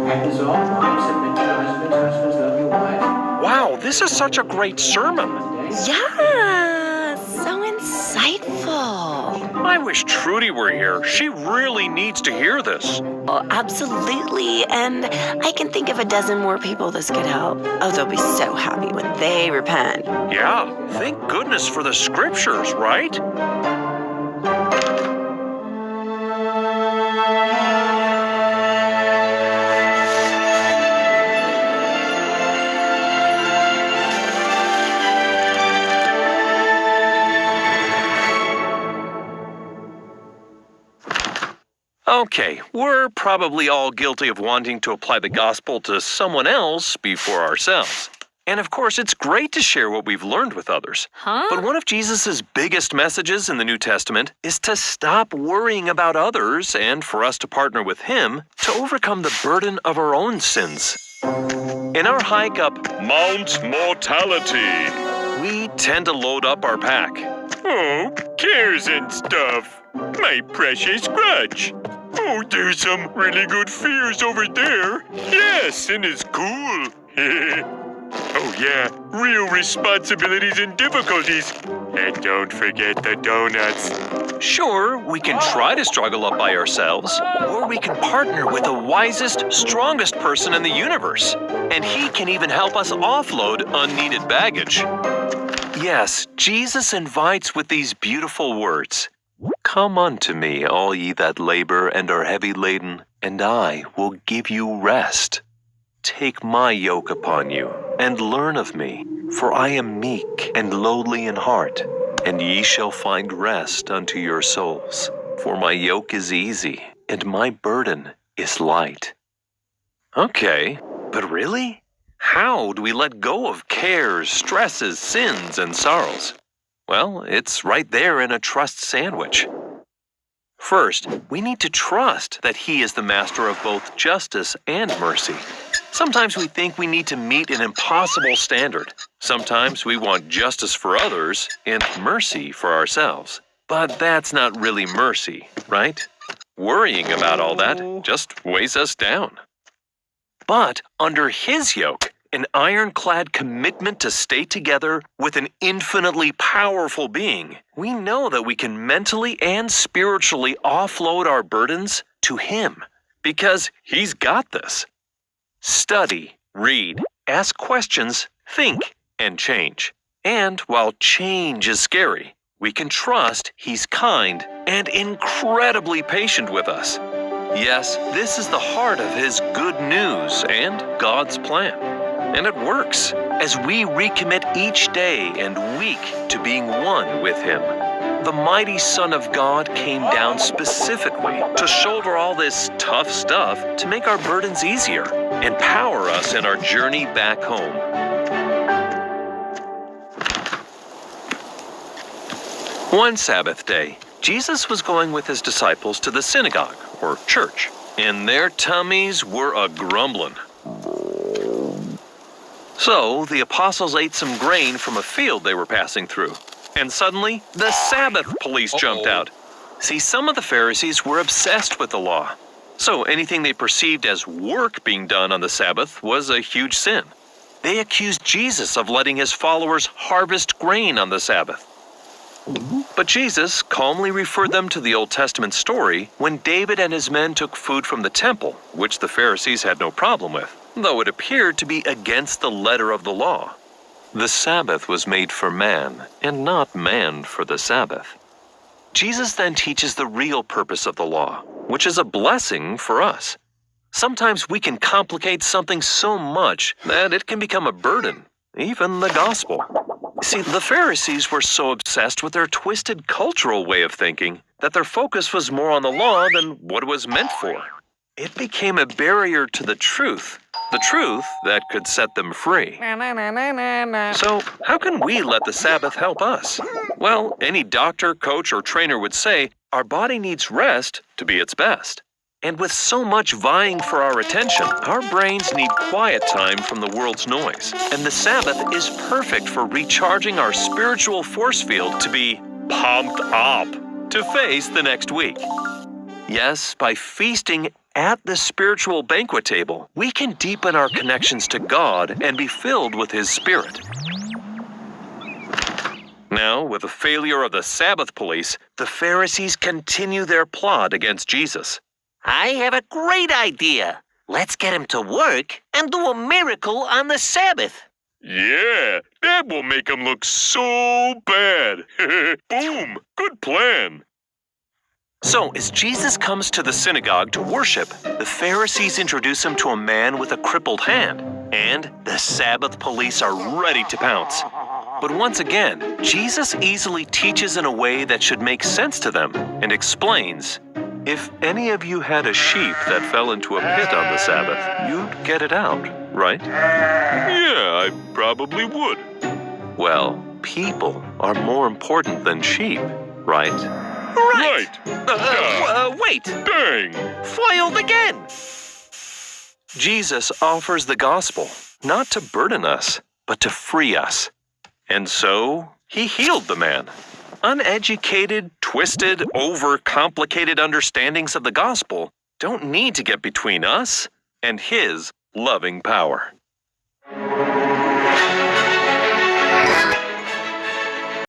That is all. Wives, submit to your husbands. Husbands, love your wives. Wow, this is such a great sermon. Yeah, so insightful. I wish Trudy were here. She really needs to hear this. Oh, absolutely. And I can think of a dozen more people this could help. Oh, they'll be so happy when they repent. Yeah, thank goodness for the scriptures, right? Okay, we're probably all guilty of wanting to apply the gospel to someone else before ourselves. And of course, it's great to share what we've learned with others. But one of Jesus' biggest messages in the New Testament is to stop worrying about others and for us to partner with Him to overcome the burden of our own sins. In our hike up Mount Mortality, we tend to load up our pack. Oh, cares and stuff. My precious grudge. Oh, there's some really good fears over there. Yes, and it's cool. Oh yeah, real responsibilities and difficulties. And don't forget the donuts. Sure, we can try to struggle up by ourselves, or we can partner with the wisest, strongest person in the universe. And he can even help us offload unneeded baggage. Yes, Jesus invites with these beautiful words. Come unto me, all ye that labor and are heavy laden, and I will give you rest. Take my yoke upon you, and learn of me, for I am meek and lowly in heart, and ye shall find rest unto your souls. For my yoke is easy, and my burden is light. Okay, but really? How do we let go of cares, stresses, sins, and sorrows? Well, it's right there in a trust sandwich. First, we need to trust that He is the master of both justice and mercy. Sometimes we think we need to meet an impossible standard. Sometimes we want justice for others and mercy for ourselves. But that's not really mercy, right? Worrying about all that just weighs us down. But under His yoke, an ironclad commitment to stay together with an infinitely powerful being, we know that we can mentally and spiritually offload our burdens to Him, because He's got this. Study, read, ask questions, think, and change. And while change is scary, we can trust He's kind and incredibly patient with us. Yes, this is the heart of His good news and God's plan. And it works as we recommit each day and week to being one with Him. The mighty Son of God came down specifically to shoulder all this tough stuff to make our burdens easier and power us in our journey back home. One Sabbath day, Jesus was going with His disciples to the synagogue, or church, and their tummies were a-grumbling. So the apostles ate some grain from a field they were passing through, and suddenly the Sabbath police jumped out. See, some of the Pharisees were obsessed with the law, so anything they perceived as work being done on the Sabbath was a huge sin. They accused Jesus of letting His followers harvest grain on the Sabbath. But Jesus calmly referred them to the Old Testament story when David and his men took food from the temple, which the Pharisees had no problem with, though it appeared to be against the letter of the law. The Sabbath was made for man, and not man for the Sabbath. Jesus then teaches the real purpose of the law, which is a blessing for us. Sometimes we can complicate something so much that it can become a burden, even the gospel. See, the Pharisees were so obsessed with their twisted cultural way of thinking that their focus was more on the law than what it was meant for. It became a barrier to the truth that could set them free. So, how can we let the Sabbath help us? Well, any doctor, coach, or trainer would say our body needs rest to be its best. And with so much vying for our attention, our brains need quiet time from the world's noise. And the Sabbath is perfect for recharging our spiritual force field to be pumped up to face the next week. Yes, by feasting At the spiritual banquet table, we can deepen our connections to God and be filled with His Spirit. Now, with the failure of the Sabbath police, the Pharisees continue their plot against Jesus. I have a great idea. Let's get him to work and do a miracle on the Sabbath. Yeah, that will make him look so bad. Boom, good plan. So, as Jesus comes to the synagogue to worship, the Pharisees introduce him to a man with a crippled hand, and the Sabbath police are ready to pounce. But once again, Jesus easily teaches in a way that should make sense to them and explains, if any of you had a sheep that fell into a pit on the Sabbath, you'd get it out, right? Yeah, I probably would. Well, people are more important than sheep, right? Right. Wait. Dang. Foiled again. Jesus offers the gospel, not to burden us, but to free us. And so, he healed the man. Uneducated, twisted, overcomplicated understandings of the gospel don't need to get between us and His loving power.